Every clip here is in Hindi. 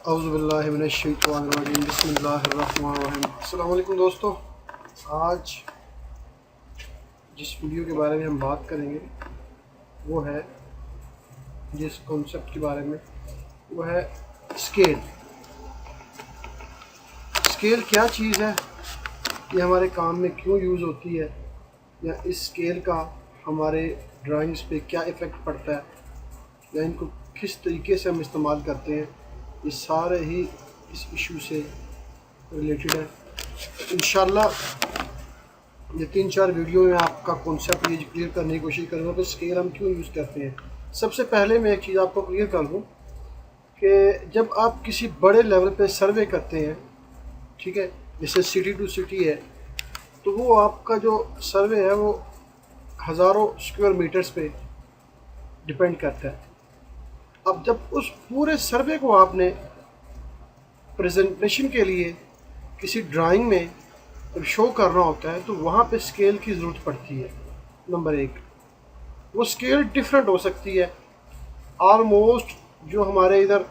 औज़ुबिल्लाहिमिनश्शैतानिर्रजीम बिस्मिल्लाहिर्रहमानिर्रहीम। अस्सलाम वालेकुम दोस्तों, आज जिस वीडियो के बारे में हम बात करेंगे वो है, जिस कॉन्सेप्ट के बारे में, वो है स्केल। स्केल क्या चीज़ है, ये हमारे काम में क्यों यूज़ होती है, या इस स्केल का हमारे ड्राइंग्स पे क्या इफ़ेक्ट पड़ता है, या इनको किस तरीके से हम इस्तेमाल करते हैं, ये सारे ही इस इशू से रिलेटेड है। इंशाल्लाह ये 3-4 वीडियो में आपका कॉन्सेप्ट ये क्लियर करने की कोशिश करूँगा कि स्केल हम क्यों यूज़ करते हैं। सबसे पहले मैं एक चीज़ आपको क्लियर कर दूँ कि जब आप किसी बड़े लेवल पे सर्वे करते हैं, ठीक है, जैसे सिटी टू सिटी है, तो वो आपका जो सर्वे है वो हज़ारों स्क्वायर मीटर्स पे डिपेंड करता है। अब जब उस पूरे सर्वे को आपने प्रेजेंटेशन के लिए किसी ड्राइंग में शो करना होता है, तो वहाँ पे स्केल की ज़रूरत पड़ती है। नंबर एक, वो स्केल डिफरेंट हो सकती है। ऑलमोस्ट जो हमारे इधर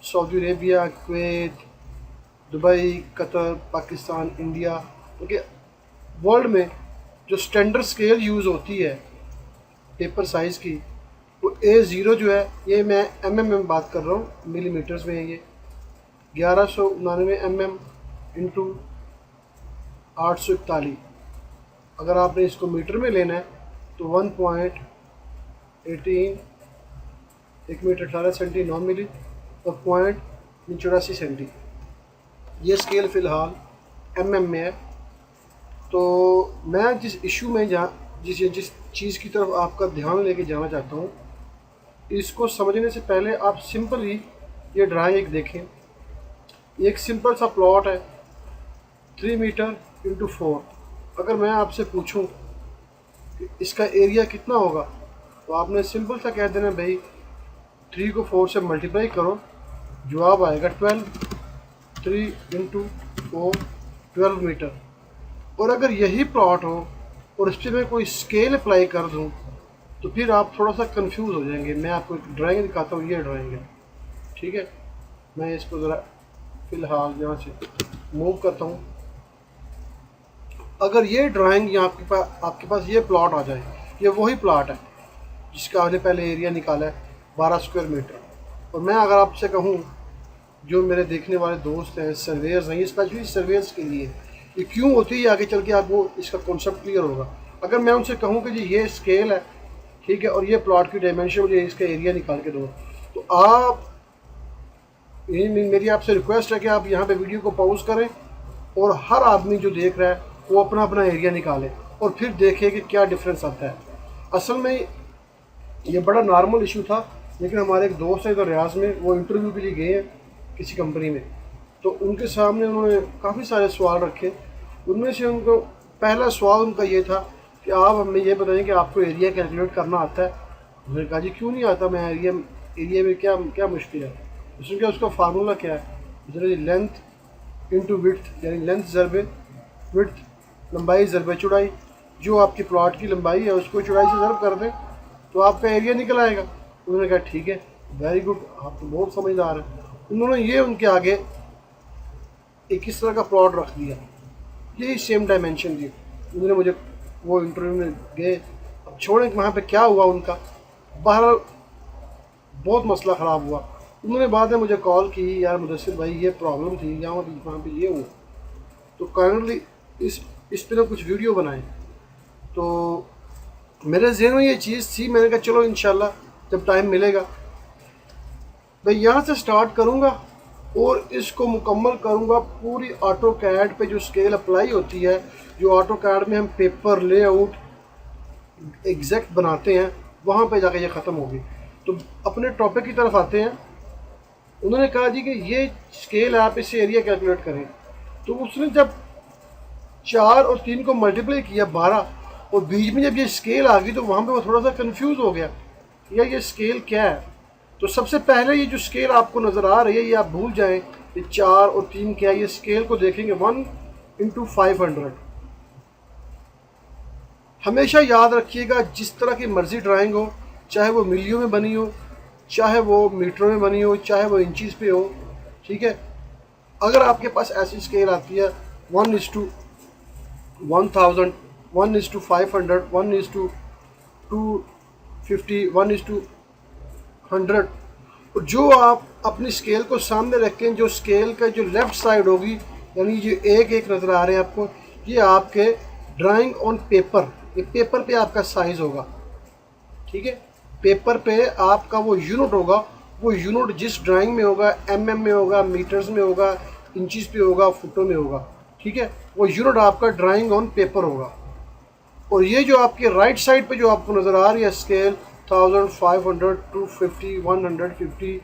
Saudi Arabia, Kuwait, Dubai, Qatar, Pakistan, India के वर्ल्ड में जो स्टैंडर्ड स्केल यूज़ होती है पेपर साइज़ की, वो A0 जो है, ये मैं mm में बात कर रहा हूँ, मिलीमीटर्स में है ये 1199 mm इंटू 841। अगर आपने इसको मीटर में लेना है तो 1.18, 1 मीटर 18 सेंटी 9 मिली और 0.84 सेंटी। ये स्केल फ़िलहाल mm में है। तो मैं जिस इशू में जिस चीज़ की तरफ आपका ध्यान लेके जाना चाहता हूँ, इसको समझने से पहले आप सिंपल ही ये ड्राइंग एक देखें। एक सिंपल सा प्लॉट है 3 मीटर इंटू 4। अगर मैं आपसे पूछूं कि इसका एरिया कितना होगा, तो आपने सिंपल सा कह देना, भाई 3 को 4 से मल्टीप्लाई करो, जवाब आएगा 12। 3 इंटू 4 12 मीटर। और अगर यही प्लॉट हो और इस पर मैं कोई स्केल अप्लाई कर दूं, तो फिर आप थोड़ा सा कंफ्यूज हो जाएंगे। मैं आपको एक ड्राइंग दिखाता हूँ, ये ड्राइंग है, ठीक है। मैं इसको ज़रा फ़िलहाल यहाँ से मूव करता हूँ। अगर ये ड्राइंग यहाँ आपके पास ये प्लॉट आ जाए, ये वही प्लॉट है जिसका आपने पहले एरिया निकाला है 12 स्क्वायर मीटर। और मैं अगर आपसे कहूँ, जो मेरे देखने वाले दोस्त हैं, सर्वेयर्स हैं, ये स्पेशली सर्वेयर्स के लिए ये क्यों होती है, आगे चल के आपको इसका कॉन्सेप्ट क्लियर होगा। अगर मैं उनसे कहूँ कि जी ये स्केल है, ठीक है, और ये प्लॉट की डायमेंशन, मुझे इसका एरिया निकाल के दो, तो आप, मेरी आपसे रिक्वेस्ट है कि आप यहाँ पे वीडियो को पॉज करें और हर आदमी जो देख रहा है वो अपना अपना एरिया निकाले और फिर देखे कि क्या डिफरेंस आता है। असल में ये बड़ा नॉर्मल इशू था, लेकिन हमारे एक दोस्त है इधर रियाज में, वो इंटरव्यू के लिए गए हैं किसी कंपनी में, तो उनके सामने उन्होंने काफ़ी सारे सवाल रखे। उनमें से उनको पहला सवाल उनका ये था कि आप हमें ये बताएं कि आपको एरिया कैलकुलेट करना आता है। उन्होंने कहा जी क्यों नहीं आता, मैं एरिया में क्या मुश्किल है। उसने क्या, उसका फार्मूला क्या है, जरा लेंथ इंटू विड्थ, यानी लेंथ ज़रबे विड्थ, लंबाई ज़रबे चौड़ाई। जो आपकी प्लॉट की लंबाई है उसको चौड़ाई से ज़रब कर दें तो आपका एरिया निकल आएगा। उन्होंने कहा ठीक है, वेरी गुड, आप तो बहुत समझदार हैं। उन्होंने ये उनके आगे एक इस तरह का प्लॉट रख दिया, यही सेम डायमेंशन दी। उन्होंने मुझे, वो इंटरव्यू में गए, अब छोड़ें कि वहाँ पे क्या हुआ उनका, बहरहाल बहुत मसला ख़राब हुआ। उन्होंने बाद में मुझे कॉल की, यार मुदस्सिर भाई ये प्रॉब्लम थी, यहाँ पे ये हुआ, तो काइंडली इस पर कुछ वीडियो बनाए। तो मेरे जहन में ये चीज़ थी, मैंने कहा चलो इंशाल्लाह जब टाइम मिलेगा मैं यहाँ से स्टार्ट करूँगा और इसको मुकम्मल करूँगा पूरी ऑटो कैड पे जो स्केल अप्लाई होती है, जो ऑटो कैड में हम पेपर लेआउट एग्जैक्ट बनाते हैं, वहाँ पे जाके ये ख़त्म होगी। तो अपने टॉपिक की तरफ आते हैं। उन्होंने कहा जी कि ये स्केल है, आप इससे एरिया कैलकुलेट करें। तो उसने जब 4 और 3 को मल्टीप्लाई किया 12, और बीच में जब ये स्केल आ गई, तो वहाँ पे वो थोड़ा सा कंफ्यूज हो गया, ये स्केल क्या है। तो सबसे पहले ये जो स्केल आपको नज़र आ रही है, ये आप भूल जाएं, ये 4 और 3 क्या है। ये स्केल को देखेंगे 1 इंटू 500। हमेशा याद रखिएगा, जिस तरह की मर्ज़ी ड्राइंग हो, चाहे वो मिलियों में बनी हो, चाहे वो मीटरों में बनी हो, चाहे वो इंचज़ पे हो, ठीक है। अगर आपके पास ऐसी स्केल आती है 1:1000, 1:500, 1:250, 1:100, जो आप अपनी स्केल को सामने रखें, जो स्केल का जो लेफ़्ट साइड होगी, यानी जो एक एक नज़र आ रहे हैं आपको, ये आपके ड्राइंग ऑन पेपर, ये पेपर पे आपका साइज़ होगा, ठीक है। पेपर पे आपका वो यूनिट होगा, वो यूनिट जिस ड्राइंग में होगा, mm में होगा, मीटर्स में होगा, इंचज़ पे होगा, फुटों में होगा, ठीक है। वो यूनिट आपका ड्राइंग ऑन पेपर होगा। और ये जो आपके राइट साइड पे जो आपको नज़र आ रही है स्केल 1000, 500, 250, 150,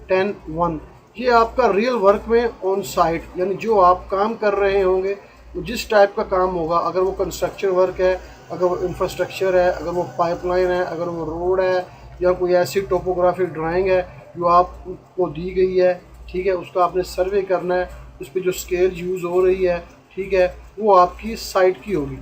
10, 1, ये आपका रियल वर्क में ऑन साइट, यानी जो आप काम कर रहे होंगे, जिस टाइप का काम होगा, अगर वो कंस्ट्रक्शन वर्क है, अगर वो इंफ्रास्ट्रक्चर है, अगर वो पाइपलाइन है, अगर वो रोड है, या कोई ऐसी टोपोग्राफिक ड्राइंग है जो आपको दी गई है, ठीक है, उसका आपने सर्वे करना है, उस पर जो स्केल यूज़ हो रही है, ठीक है, वो आपकी साइट की होगी।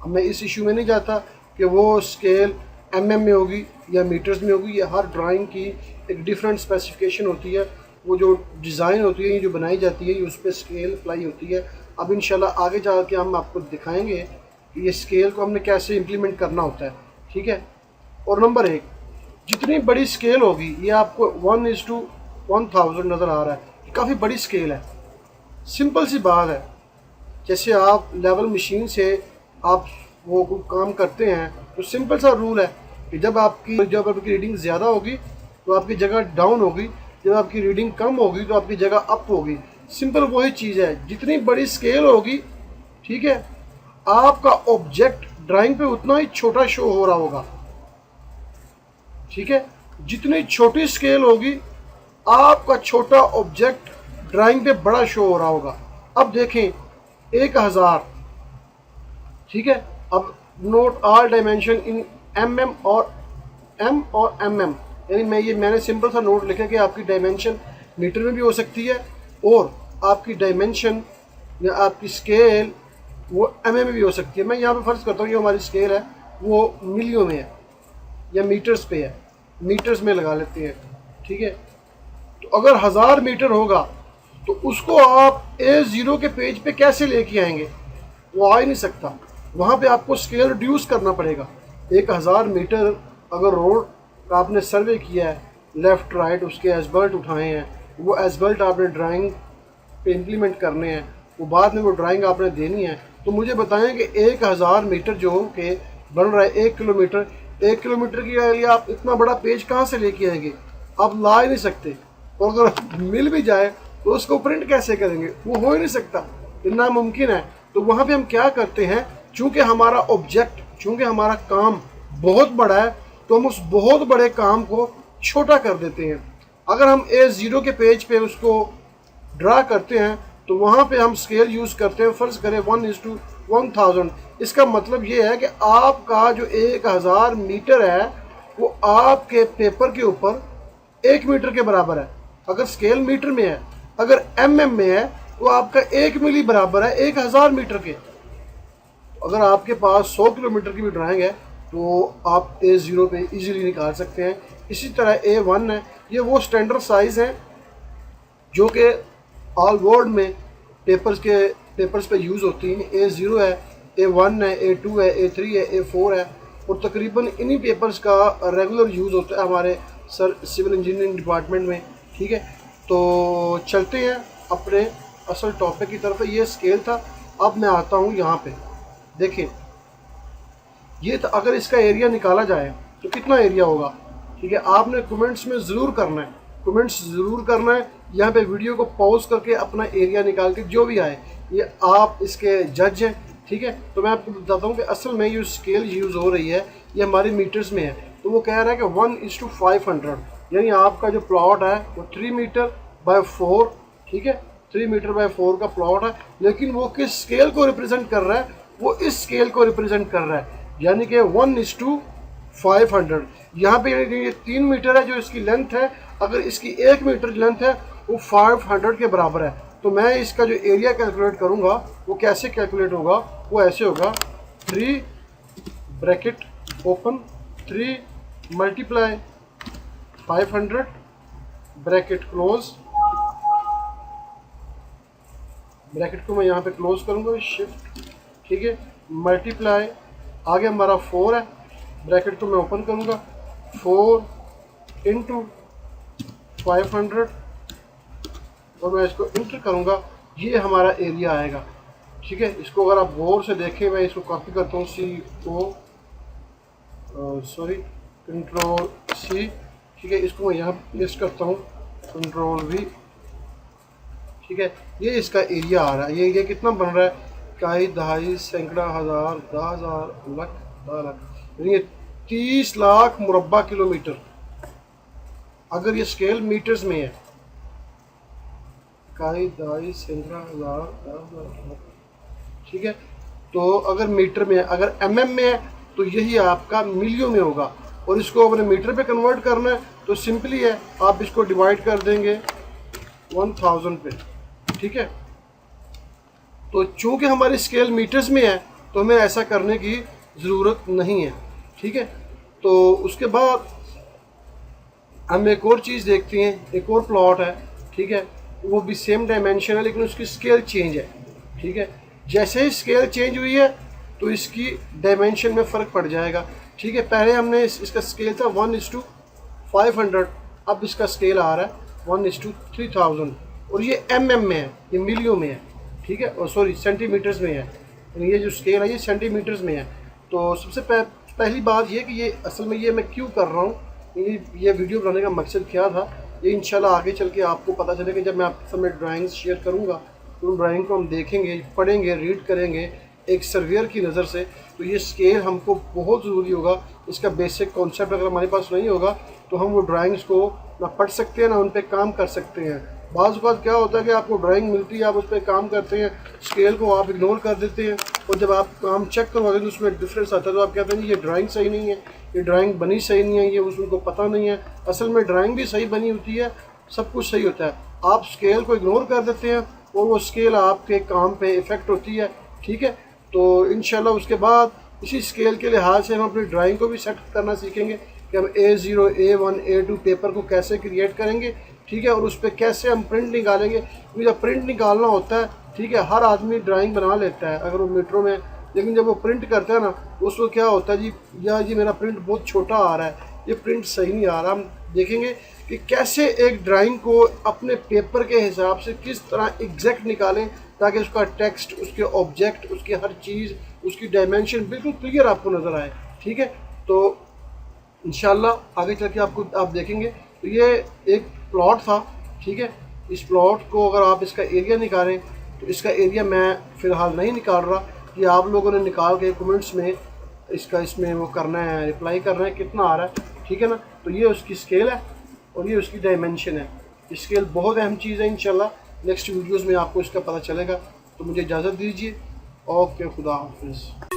अब मैं इस इशू में नहीं जाता कि वो स्केल में होगी या मीटर्स में होगी, ये हर ड्राइंग की एक डिफरेंट स्पेसिफिकेशन होती है, वो जो डिज़ाइन होती है, ये जो बनाई जाती है, ये उस पर स्केल अप्लाई होती है। अब इंशाल्लाह आगे जा के हम आपको दिखाएंगे कि ये स्केल को हमने कैसे इम्प्लीमेंट करना होता है, ठीक है। और नंबर 1, जितनी बड़ी स्केल होगी, ये आपको 1:1000 नज़र आ रहा है, काफ़ी बड़ी स्केल है। सिंपल सी बात है, जैसे आप लेवल मशीन से आप वो काम करते हैं, तो सिंपल सा रूल है कि जब आपकी रीडिंग ज़्यादा होगी तो आपकी जगह डाउन होगी, जब आपकी रीडिंग कम होगी तो आपकी जगह अप होगी। सिंपल वही चीज़ है, जितनी बड़ी स्केल होगी, ठीक है, आपका ऑब्जेक्ट ड्राइंग पे उतना ही छोटा शो हो रहा होगा, ठीक है। जितनी छोटी स्केल होगी, आपका छोटा ऑब्जेक्ट ड्राइंग पे बड़ा शो हो रहा होगा। अब देखें 1000, ठीक है। अब नोट ऑल डायमेंशन इन और mm, यानी मैंने सिंपल सा नोट लिखा कि आपकी डायमेंशन मीटर में भी हो सकती है, और आपकी डायमेंशन या आपकी स्केल वो में भी हो सकती है। मैं यहाँ पे फ़र्ज़ करता हूँ ये हमारी स्केल है, वो मिलियों में है या मीटर्स पे है, मीटर्स में लगा लेते हैं, ठीक है। तो अगर 1000 मीटर होगा तो उसको आप A0 के पेज पे कैसे लेके आएंगे? वो आ ही नहीं सकता। वहाँ पे आपको स्केल रिड्यूस करना पड़ेगा। 1000 मीटर अगर रोड का आपने सर्वे किया है, लेफ़्ट राइट उसके एसबल्ट उठाए हैं, वो एसबल्ट आपने ड्राइंग पे इम्प्लीमेंट करने हैं, वो बाद में वो ड्राइंग आपने देनी है, तो मुझे बताएं कि 1000 मीटर जो के बन रहा है 1 किलोमीटर, 1 किलोमीटर के लिए आप इतना बड़ा पेज कहाँ से लेके आएंगे? आप ला ही नहीं सकते। और अगर मिल भी जाए तो उसको प्रिंट कैसे करेंगे? वो हो ही नहीं सकता, इतना मुमकिन है। तो वहाँ पे हम क्या करते हैं, चूँकि हमारा ऑब्जेक्ट, चूँकि हमारा काम बहुत बड़ा है, तो हम उस बहुत बड़े काम को छोटा कर देते हैं। अगर हम A0 के पेज पे उसको ड्रा करते हैं तो वहाँ पे हम स्केल यूज़ करते हैं, फ़र्ज़ करें 1:1000। इसका मतलब ये है कि आपका जो 1000 मीटर है वो आपके पेपर के ऊपर 1 मीटर के बराबर है, अगर स्केल मीटर में है। अगर में है तो आपका 1 मिली बराबर है 1000 मीटर के। अगर आपके पास 100 किलोमीटर की भी ड्राइंग है तो आप A0 पे इजीली निकाल सकते हैं। इसी तरह A1 है, ये वो स्टैंडर्ड साइज़ हैं जो कि ऑल वर्ल्ड में पेपर्स पे यूज़ होती हैं। A0 है, A1 है, A2 है, A3 है, A4 है, और तकरीबन इन्हीं पेपर्स का रेगुलर यूज़ होता है हमारे सिविल इंजीनियरिंग डिपार्टमेंट में, ठीक है। तो चलते हैं अपने असल टॉपिक की तरफ। ये स्केल था। अब मैं आता हूँ यहाँ पे, देखिए ये तो अगर इसका एरिया निकाला जाए तो कितना एरिया होगा, ठीक है। आपने कमेंट्स में ज़रूर करना है, कमेंट्स ज़रूर करना है। यहाँ पे वीडियो को पॉज करके अपना एरिया निकाल के जो भी आए, ये आप इसके जज हैं, ठीक है। तो मैं आपको बताता हूँ कि असल में ये स्केल यूज़ हो रही है ये हमारे मीटर्स में है। तो वो कह रहा है कि 1:500, यानी आपका जो प्लॉट है वो 3 मीटर बाय 4, ठीक है, 3 मीटर बाय 4 का प्लॉट है। लेकिन वो किस स्केल को रिप्रेजेंट कर रहा है? वो इस स्केल को रिप्रेजेंट कर रहा है, यानी कि 1:500। यहाँ पे ये 3 मीटर है जो इसकी लेंथ है, अगर इसकी 1 मीटर लेंथ है वो 500 के बराबर है। तो मैं इसका जो एरिया कैलकुलेट करूँगा वो कैसे कैलकुलेट होगा? वो ऐसे होगा, 3 bracket open 3 multiply 500 bracket close bracket को मैं यहाँ पे क्लोज करूँगा, शिफ्ट, ठीक है, मल्टीप्लाई, आगे हमारा 4 है, ब्रैकेट को मैं ओपन करूँगा, 4 इंटू 500 और मैं इसको इंटर करूँगा, ये हमारा एरिया आएगा। ठीक है, इसको अगर आप गौर से देखें, मैं इसको कॉपी करता हूँ, कंट्रोल सी, ठीक है, इसको मैं यहाँ पेस्ट करता हूँ, कंट्रोल वी, ठीक है, ये इसका एरिया आ रहा है। ये एरिया कितना बन रहा है, इकाई, दहाई, सैकड़ा, हज़ार, 10,000, लाख, 10 लाख, यानी 30 लाख मुरब्बा किलोमीटर। अगर ये स्केल मीटर्स में है, इकाई, दहाई, सैकड़ा, हज़ार, 10,000, ठीक है, तो अगर मीटर में है, अगर एमएम में है तो यही आपका मिलियन में होगा। और इसको अपने मीटर पे कन्वर्ट करना है तो सिंपली है, आप इसको डिवाइड कर देंगे 1000 पे। ठीक है, तो चूंकि हमारी स्केल मीटर्स में है तो हमें ऐसा करने की ज़रूरत नहीं है। ठीक है, तो उसके बाद हम एक और चीज़ देखते हैं, एक और प्लॉट है। ठीक है, वो भी सेम डायमेंशन है लेकिन उसकी स्केल चेंज है। ठीक है, जैसे ही स्केल चेंज हुई है तो इसकी डायमेंशन में फ़र्क पड़ जाएगा। ठीक है, पहले हमने इसका स्केल था 1:500, अब इसका स्केल आ रहा है 1:3000 और ये एमएम में है, ये मिलियन में है। ठीक है, और सॉरी सेंटीमीटर्स में है, ये जो स्केल है ये सेंटीमीटर्स में है। तो सबसे पहली बात ये कि ये असल में ये मैं क्यों कर रहा हूँ, ये वीडियो बनाने का मकसद क्या था, ये इंशाल्लाह आगे चल के आपको पता चलेगा। जब मैं आपके सामने ड्राइंग्स शेयर करूँगा तो उन ड्राइंग को हम देखेंगे, पढ़ेंगे, रीड करेंगे एक सर्वेयर की नज़र से, तो ये स्केल हमको बहुत ज़रूरी होगा। इसका बेसिक कॉन्सेप्ट अगर हमारे पास नहीं होगा तो हम वो ड्राइंग्स को ना पढ़ सकते हैं ना उन पर काम कर सकते हैं। बाज़ औक़ात क्या होता है कि आपको ड्राइंग मिलती है, आप उस पर काम करते हैं, स्केल को आप इग्नोर कर देते हैं और जब आप काम चेक करवाते हैं तो उसमें डिफरेंस आता है, तो आप कहते हैं ये ड्राइंग सही नहीं है, ये ड्राइंग बनी सही नहीं है, ये उसको पता नहीं है। असल में ड्राइंग भी सही बनी होती है, सब कुछ सही होता है, आप स्केल को इग्नोर कर देते हैं और वो स्केल आपके काम पे इफ़ेक्ट होती है। ठीक है, तो इंशाल्लाह उसके बाद इसी स्केल के लिहाज से हम अपनी ड्राइंग को भी सेट करना सीखेंगे कि हम A0, A1, A2 पेपर को कैसे क्रिएट करेंगे। ठीक है, और उस पर कैसे हम प्रिंट निकालेंगे, क्योंकि जब प्रिंट निकालना होता है, ठीक है, हर आदमी ड्राइंग बना लेता है अगर वो मीटरों में, लेकिन जब वो प्रिंट करता है ना तो उसको क्या होता है जी, या जी मेरा प्रिंट बहुत छोटा आ रहा है, ये प्रिंट सही नहीं आ रहा। हम देखेंगे कि कैसे एक ड्राइंग को अपने पेपर के हिसाब से किस तरह एग्जैक्ट निकालें ताकि उसका टेक्स्ट, उसके ऑब्जेक्ट, उसकी हर चीज़, उसकी डायमेंशन बिल्कुल क्लियर आपको नज़र आए। ठीक है, तो इंशाल्लाह आगे चल के आप देखेंगे। तो ये एक प्लॉट था। ठीक है, इस प्लॉट को अगर आप इसका एरिया निकालें तो इसका एरिया मैं फ़िलहाल नहीं निकाल रहा, कि आप लोगों ने निकाल के कमेंट्स में इसमें वो करना है, रिप्लाई करना है कितना आ रहा है। ठीक है ना, तो ये उसकी स्केल है और ये उसकी डायमेंशन है। स्केल बहुत अहम चीज़ है, इंशाल्लाह नेक्स्ट वीडियोज़ में आपको इसका पता चलेगा। तो मुझे इजाज़त दीजिए, ओके, खुदा हाफिज़।